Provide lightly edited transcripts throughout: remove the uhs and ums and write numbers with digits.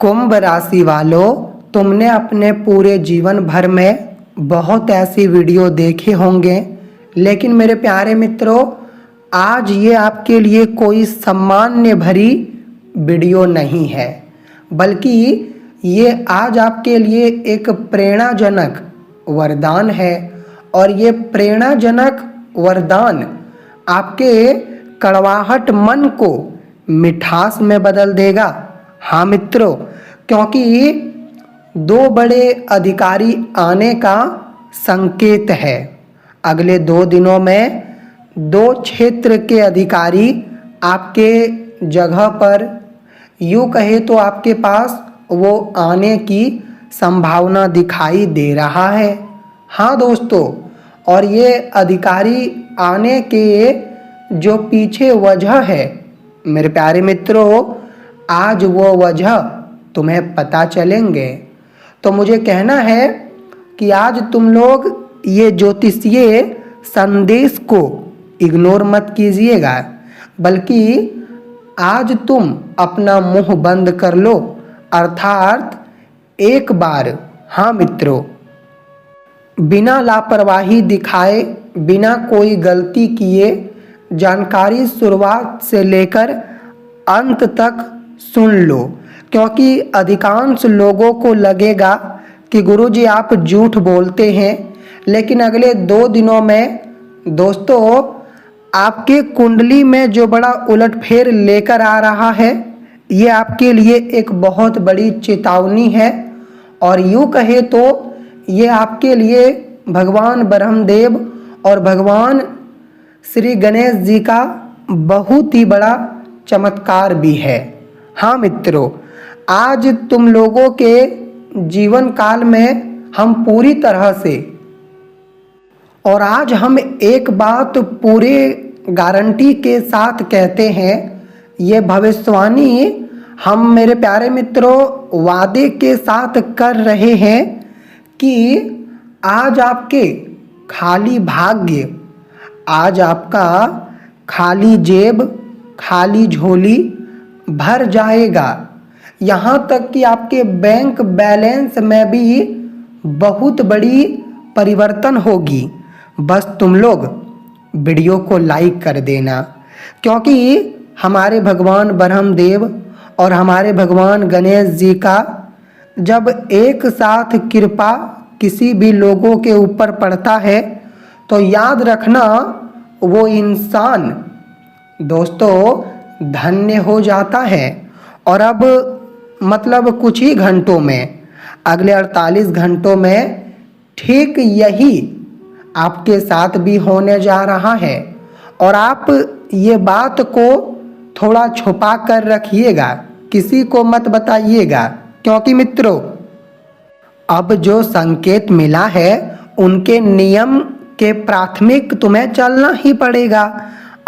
कुंभ राशि वालों, तुमने अपने पूरे जीवन भर में बहुत ऐसी वीडियो देखे होंगे, लेकिन मेरे प्यारे मित्रों, आज ये आपके लिए कोई सामान्य भरी वीडियो नहीं है, बल्कि ये आज आपके लिए एक प्रेरणाजनक वरदान है। और ये प्रेरणाजनक वरदान आपके कड़वाहट मन को मिठास में बदल देगा। हाँ मित्रों, क्योंकि दो बड़े अधिकारी आने का संकेत है। अगले 2 दिनों में 2 क्षेत्र के अधिकारी आपके जगह पर, यूँ कहे तो आपके पास वो आने की संभावना दिखाई दे रहा है। हाँ दोस्तों, और ये अधिकारी आने के जो पीछे वजह है मेरे प्यारे मित्रों, आज वो वजह तुम्हें पता चलेंगे। तो मुझे कहना है कि आज तुम लोग ये ज्योतिषीय संदेश को इग्नोर मत कीजिएगा, बल्कि आज तुम अपना मुंह बंद कर लो, अर्थात एक बार, हाँ मित्रों, बिना लापरवाही दिखाए, बिना कोई गलती किए जानकारी शुरुआत से लेकर अंत तक सुन लो। क्योंकि अधिकांश लोगों को लगेगा कि गुरुजी आप झूठ बोलते हैं, लेकिन अगले 2 दिनों में दोस्तों आपके कुंडली में जो बड़ा उलटफेर लेकर आ रहा है, ये आपके लिए एक बहुत बड़ी चेतावनी है। और यूँ कहे तो ये आपके लिए भगवान ब्रह्मदेव और भगवान श्री गणेश जी का बहुत ही बड़ा चमत्कार भी है। हाँ मित्रों, आज तुम लोगों के जीवन काल में हम पूरी तरह से, और आज हम एक बात पूरे गारंटी के साथ कहते हैं, ये भविष्यवाणी हम मेरे प्यारे मित्रों वादे के साथ कर रहे हैं कि आज आपके खाली भाग्य, आज आपका खाली जेब, खाली झोली भर जाएगा। यहाँ तक कि आपके बैंक बैलेंस में भी बहुत बड़ी परिवर्तन होगी। बस तुम लोग वीडियो को लाइक कर देना, क्योंकि हमारे भगवान ब्रह्मदेव और हमारे भगवान गणेश जी का जब एक साथ कृपा किसी भी लोगों के ऊपर पड़ता है तो याद रखना वो इंसान दोस्तों धन्य हो जाता है। और अब मतलब कुछ ही घंटों में, अगले 48 घंटों में ठीक यही आपके साथ भी होने जा रहा है। और आप ये बात को थोड़ा छुपा कर रखिएगा, किसी को मत बताइएगा, क्योंकि मित्रों अब जो संकेत मिला है उनके नियम के प्राथमिक तुम्हें चलना ही पड़ेगा।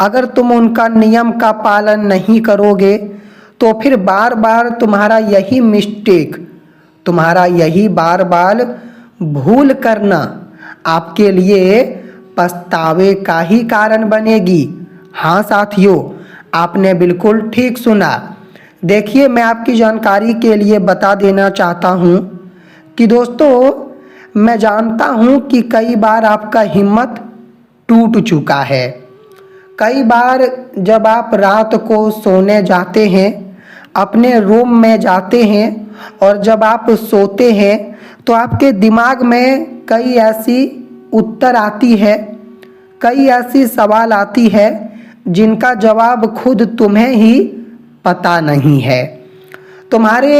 अगर तुम उनका नियम का पालन नहीं करोगे तो फिर बार बार तुम्हारा यही मिस्टेक, तुम्हारा यही बार बार भूल करना आपके लिए पछतावे का ही कारण बनेगी। हाँ साथियों, आपने बिल्कुल ठीक सुना। देखिए, मैं आपकी जानकारी के लिए बता देना चाहता हूँ कि दोस्तों मैं जानता हूँ कि कई बार आपका हिम्मत टूट चुका है। कई बार जब आप रात को सोने जाते हैं, अपने रूम में जाते हैं, और जब आप सोते हैं तो आपके दिमाग में कई ऐसी उत्तर आती है, कई ऐसी सवाल आती है जिनका जवाब खुद तुम्हें ही पता नहीं है। तुम्हारे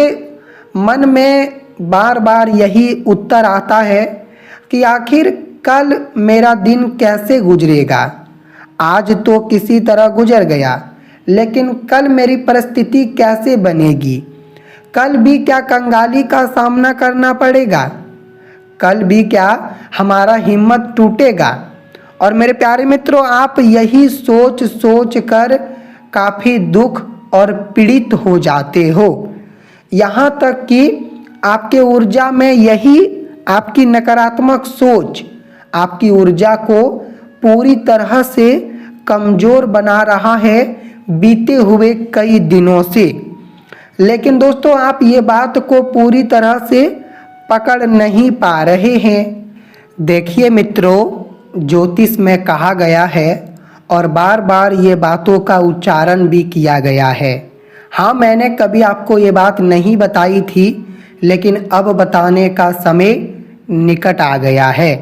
मन में बार बार यही उत्तर आता है कि आखिर कल मेरा दिन कैसे गुजरेगा। आज तो किसी तरह गुजर गया, लेकिन कल मेरी परिस्थिति कैसे बनेगी। कल भी क्या कंगाली का सामना करना पड़ेगा, कल भी क्या हमारा हिम्मत टूटेगा। और मेरे प्यारे मित्रों, आप यही सोच सोच कर काफ़ी दुख और पीड़ित हो जाते हो। यहाँ तक कि आपके ऊर्जा में यही आपकी नकारात्मक सोच आपकी ऊर्जा को पूरी तरह से कमज़ोर बना रहा है बीते हुए कई दिनों से। लेकिन दोस्तों आप ये बात को पूरी तरह से पकड़ नहीं पा रहे हैं। देखिए मित्रों, ज्योतिष में कहा गया है और बार बार ये बातों का उच्चारण भी किया गया है। हाँ, मैंने कभी आपको ये बात नहीं बताई थी, लेकिन अब बताने का समय निकट आ गया है,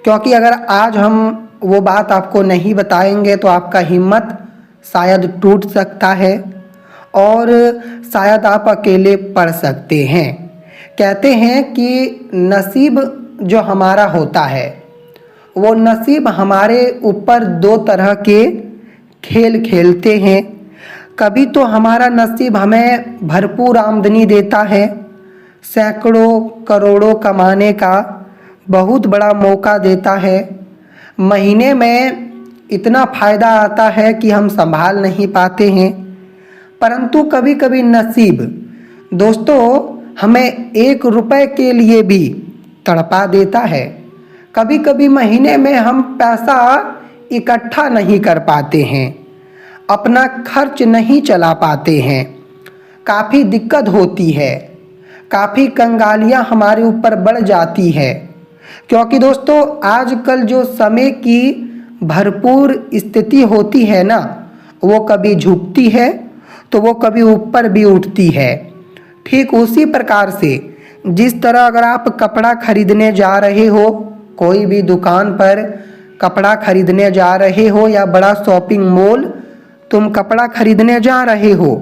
क्योंकि अगर आज हम वो बात आपको नहीं बताएंगे तो आपका हिम्मत शायद टूट सकता है और शायद आप अकेले पड़ सकते हैं। कहते हैं कि नसीब जो हमारा होता है, वो नसीब हमारे ऊपर दो तरह के खेल खेलते हैं। कभी तो हमारा नसीब हमें भरपूर आमदनी देता है, सैकड़ों करोड़ों कमाने का बहुत बड़ा मौका देता है। महीने में इतना फ़ायदा आता है कि हम संभाल नहीं पाते हैं। परंतु कभी कभी नसीब दोस्तों हमें 1 रुपए के लिए भी तड़पा देता है। कभी कभी महीने में हम पैसा इकट्ठा नहीं कर पाते हैं, अपना खर्च नहीं चला पाते हैं, काफ़ी दिक्कत होती है, काफ़ी कंगालियां हमारे ऊपर बढ़ जाती है। क्योंकि दोस्तों आजकल जो समय की भरपूर स्थिति होती है ना, वो कभी झुकती है तो वो कभी ऊपर भी उठती है। ठीक उसी प्रकार से जिस तरह अगर आप कपड़ा खरीदने जा रहे हो, कोई भी दुकान पर कपड़ा खरीदने जा रहे हो या बड़ा शॉपिंग मॉल तुम कपड़ा खरीदने जा रहे हो,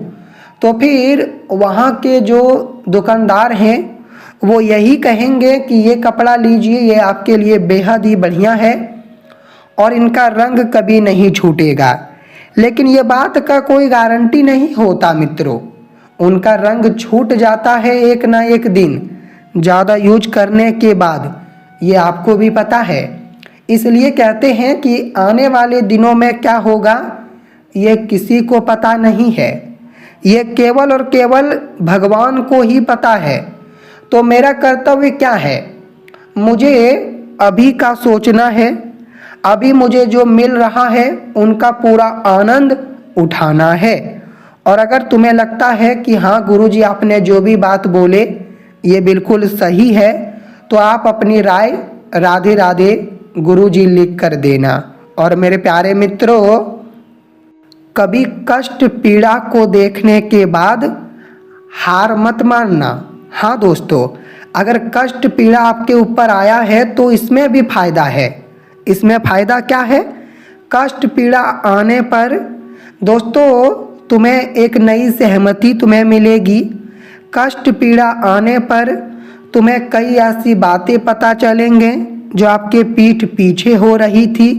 तो फिर वहाँ के जो दुकानदार हैं वो यही कहेंगे कि ये कपड़ा लीजिए, ये आपके लिए बेहद ही बढ़िया है और इनका रंग कभी नहीं छूटेगा। लेकिन ये बात का कोई गारंटी नहीं होता मित्रों, उनका रंग छूट जाता है एक ना एक दिन ज़्यादा यूज करने के बाद, ये आपको भी पता है। इसलिए कहते हैं कि आने वाले दिनों में क्या होगा ये किसी को पता नहीं है, ये केवल और केवल भगवान को ही पता है। तो मेरा कर्तव्य क्या है, मुझे अभी का सोचना है, अभी मुझे जो मिल रहा है उनका पूरा आनंद उठाना है। और अगर तुम्हें लगता है कि हाँ गुरुजी आपने जो भी बात बोले ये बिल्कुल सही है, तो आप अपनी राय राधे राधे गुरुजी लिख कर देना। और मेरे प्यारे मित्रों, कभी कष्ट पीड़ा को देखने के बाद हार मत मानना। हाँ दोस्तों, अगर कष्ट पीड़ा आपके ऊपर आया है तो इसमें भी फायदा है। इसमें फ़ायदा क्या है, कष्ट पीड़ा आने पर दोस्तों तुम्हें एक नई सहमति तुम्हें मिलेगी। कष्ट पीड़ा आने पर तुम्हें कई ऐसी बातें पता चलेंगे जो आपके पीठ पीछे हो रही थी।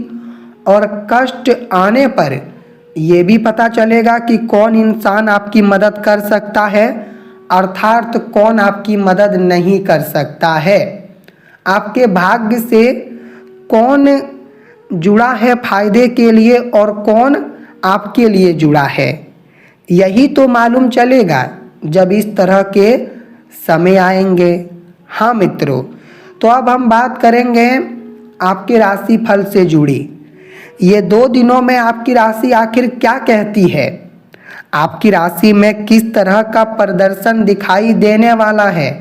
और कष्ट आने पर ये भी पता चलेगा कि कौन इंसान आपकी मदद कर सकता है, अर्थात कौन आपकी मदद नहीं कर सकता है। आपके भाग्य से कौन जुड़ा है फायदे के लिए और कौन आपके लिए जुड़ा है, यही तो मालूम चलेगा जब इस तरह के समय आएंगे। हाँ मित्रों, तो अब हम बात करेंगे आपके राशि फल से जुड़ी। ये 2 दिनों में आपकी राशि आखिर क्या कहती है, आपकी राशि में किस तरह का प्रदर्शन दिखाई देने वाला है,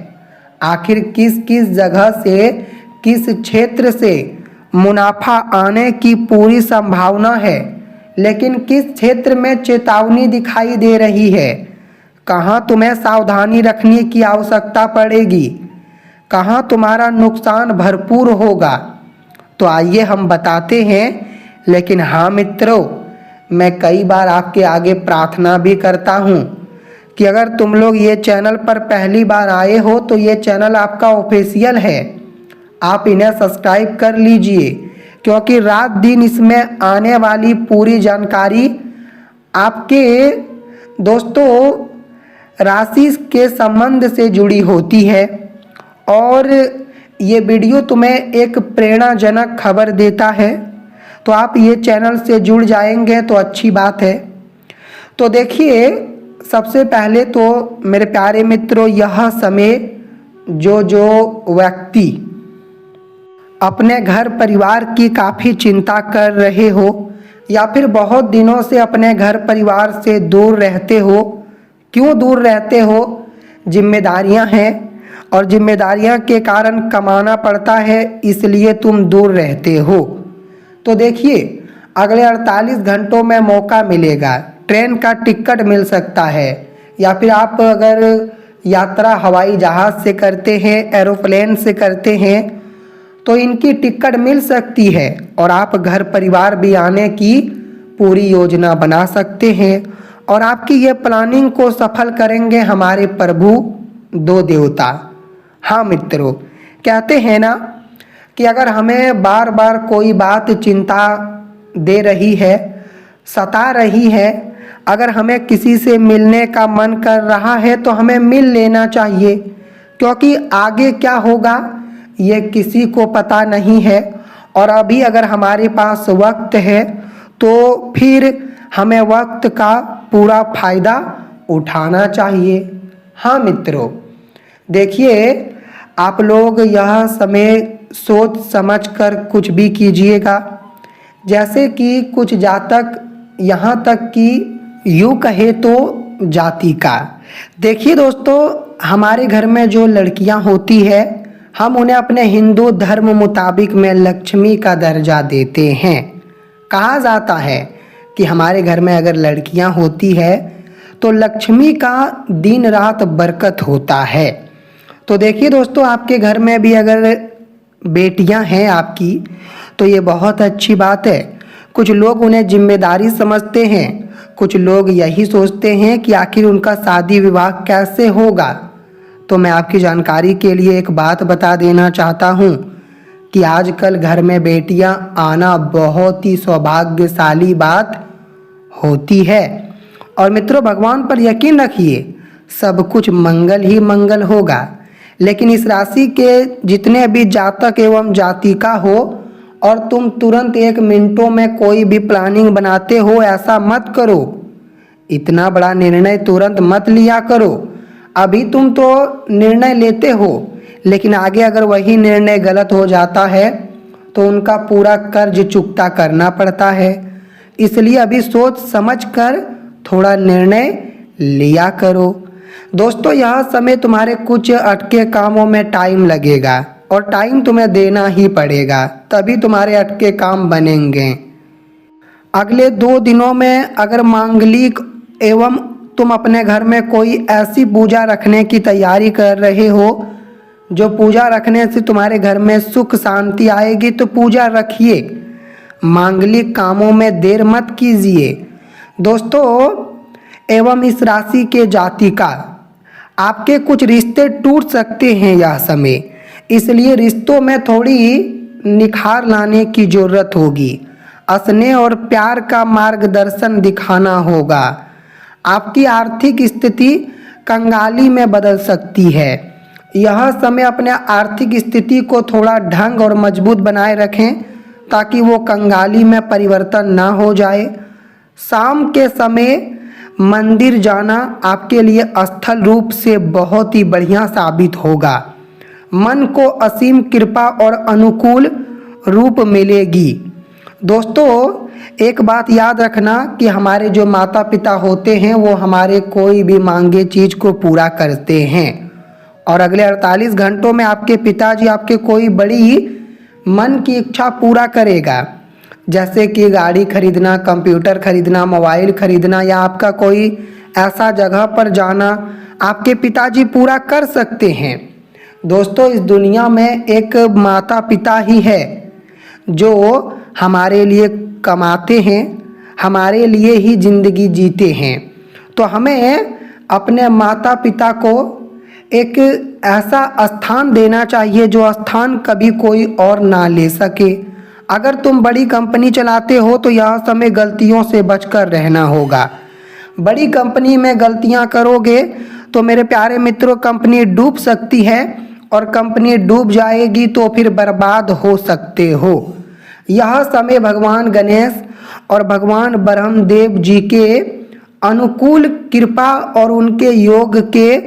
आखिर किस किस जगह से किस क्षेत्र से मुनाफा आने की पूरी संभावना है, लेकिन किस क्षेत्र में चेतावनी दिखाई दे रही है, कहाँ तुम्हें सावधानी रखने की आवश्यकता पड़ेगी, कहाँ तुम्हारा नुकसान भरपूर होगा। तो आइए हम बताते हैं। लेकिन हाँ मित्रों, मैं कई बार आपके आगे प्रार्थना भी करता हूँ कि अगर तुम लोग ये चैनल पर पहली बार आए हो तो ये चैनल आपका ऑफिशियल है, आप इन्हें सब्सक्राइब कर लीजिए, क्योंकि रात दिन इसमें आने वाली पूरी जानकारी आपके दोस्तों राशि के संबंध से जुड़ी होती है। और ये वीडियो तुम्हें एक प्रेरणाजनक खबर देता है, तो आप ये चैनल से जुड़ जाएंगे तो अच्छी बात है। तो देखिए, सबसे पहले तो मेरे प्यारे मित्रों, यह समय जो व्यक्ति अपने घर परिवार की काफ़ी चिंता कर रहे हो या फिर बहुत दिनों से अपने घर परिवार से दूर रहते हो, क्यों दूर रहते हो? जिम्मेदारियां हैं और जिम्मेदारियां के कारण कमाना पड़ता है, इसलिए तुम दूर रहते हो। तो देखिए, अगले 48 घंटों में मौका मिलेगा, ट्रेन का टिकट मिल सकता है, या फिर आप अगर यात्रा हवाई जहाज़ से करते हैं, एरोप्लेन से करते हैं, तो इनकी टिकट मिल सकती है और आप घर परिवार भी आने की पूरी योजना बना सकते हैं। और आपकी ये प्लानिंग को सफल करेंगे हमारे प्रभु दो देवता। हाँ मित्रों, कहते हैं ना कि अगर हमें बार बार कोई बात चिंता दे रही है, सता रही है, अगर हमें किसी से मिलने का मन कर रहा है तो हमें मिल लेना चाहिए, क्योंकि आगे क्या होगा ये किसी को पता नहीं है। और अभी अगर हमारे पास वक्त है तो फिर हमें वक्त का पूरा फायदा उठाना चाहिए। हाँ मित्रों, देखिए, आप लोग यह समय सोच समझ कर कुछ भी कीजिएगा। जैसे कि कुछ जातक, यहाँ तक कि यूँ कहे तो जाति का। देखिए दोस्तों, हमारे घर में जो लड़कियाँ होती है, हम उन्हें अपने हिंदू धर्म मुताबिक में लक्ष्मी का दर्जा देते हैं। कहा जाता है कि हमारे घर में अगर लड़कियां होती है तो लक्ष्मी का दिन रात बरकत होता है। तो देखिए दोस्तों, आपके घर में भी अगर बेटियां हैं आपकी, तो ये बहुत अच्छी बात है। कुछ लोग उन्हें जिम्मेदारी समझते हैं, कुछ लोग यही सोचते हैं कि आखिर उनका शादी विवाह कैसे होगा। तो मैं आपकी जानकारी के लिए एक बात बता देना चाहता हूँ कि आजकल घर में बेटियां आना बहुत ही सौभाग्यशाली बात होती है। और मित्रों, भगवान पर यकीन रखिए, सब कुछ मंगल ही मंगल होगा। लेकिन इस राशि के जितने भी जातक एवं जातिका हो और तुम तुरंत 1 मिनटों में कोई भी प्लानिंग बनाते हो, ऐसा मत करो। इतना बड़ा निर्णय तुरंत मत लिया करो। अभी तुम तो निर्णय लेते हो, लेकिन आगे अगर वही निर्णय गलत हो जाता है तो उनका पूरा कर्ज चुकता करना पड़ता है। इसलिए अभी सोच समझ कर थोड़ा निर्णय लिया करो। दोस्तों, यह समय तुम्हारे कुछ अटके कामों में टाइम लगेगा और टाइम तुम्हें देना ही पड़ेगा, तभी तुम्हारे अटके काम बनेंगे। अगले 2 दिनों में अगर मांगलिक एवं तुम अपने घर में कोई ऐसी पूजा रखने की तैयारी कर रहे हो जो पूजा रखने से तुम्हारे घर में सुख शांति आएगी, तो पूजा रखिए। मांगलिक कामों में देर मत कीजिए। दोस्तों, एवं इस राशि के जातिका, आपके कुछ रिश्ते टूट सकते हैं यह समय, इसलिए रिश्तों में थोड़ी निखार लाने की जरूरत होगी। स्नेह और प्यार का मार्गदर्शन दिखाना होगा। आपकी आर्थिक स्थिति कंगाली में बदल सकती है। यह समय अपने आर्थिक स्थिति को थोड़ा ढंग और मजबूत बनाए रखें ताकि वो कंगाली में परिवर्तन ना हो जाए। शाम के समय मंदिर जाना आपके लिए स्थल रूप से बहुत ही बढ़िया साबित होगा। मन को असीम कृपा और अनुकूल रूप मिलेगी। दोस्तों, एक बात याद रखना कि हमारे जो माता पिता होते हैं वो हमारे कोई भी मांगे चीज़ को पूरा करते हैं, और अगले 48 घंटों में आपके पिताजी आपके कोई बड़ी मन की इच्छा पूरा करेगा, जैसे कि गाड़ी खरीदना, कंप्यूटर खरीदना, मोबाइल खरीदना, या आपका कोई ऐसा जगह पर जाना आपके पिताजी पूरा कर सकते हैं। दोस्तों, इस दुनिया में एक माता पिता ही है जो हमारे लिए कमाते हैं, हमारे लिए ही ज़िंदगी जीते हैं। तो हमें अपने माता पिता को एक ऐसा स्थान देना चाहिए जो स्थान कभी कोई और ना ले सके। अगर तुम बड़ी कंपनी चलाते हो तो यह समय गलतियों से बचकर रहना होगा। बड़ी कंपनी में गलतियां करोगे तो मेरे प्यारे मित्रों, कंपनी डूब सकती है, और कंपनी डूब जाएगी तो फिर बर्बाद हो सकते हो। यह समय भगवान गणेश और भगवान ब्रह्मदेव जी के अनुकूल कृपा और उनके योग के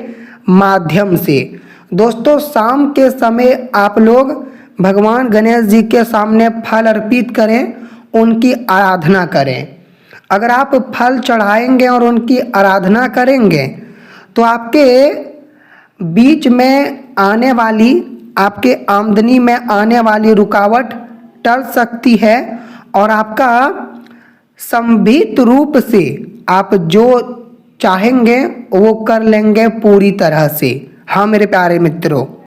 माध्यम से, दोस्तों, शाम के समय आप लोग भगवान गणेश जी के सामने फल अर्पित करें, उनकी आराधना करें। अगर आप फल चढ़ाएंगे और उनकी आराधना करेंगे तो आपके बीच में आने वाली, आपके आमदनी में आने वाली रुकावट टल सकती है और आपका संभित रूप से आप जो चाहेंगे वो कर लेंगे पूरी तरह से। हाँ मेरे प्यारे मित्रों।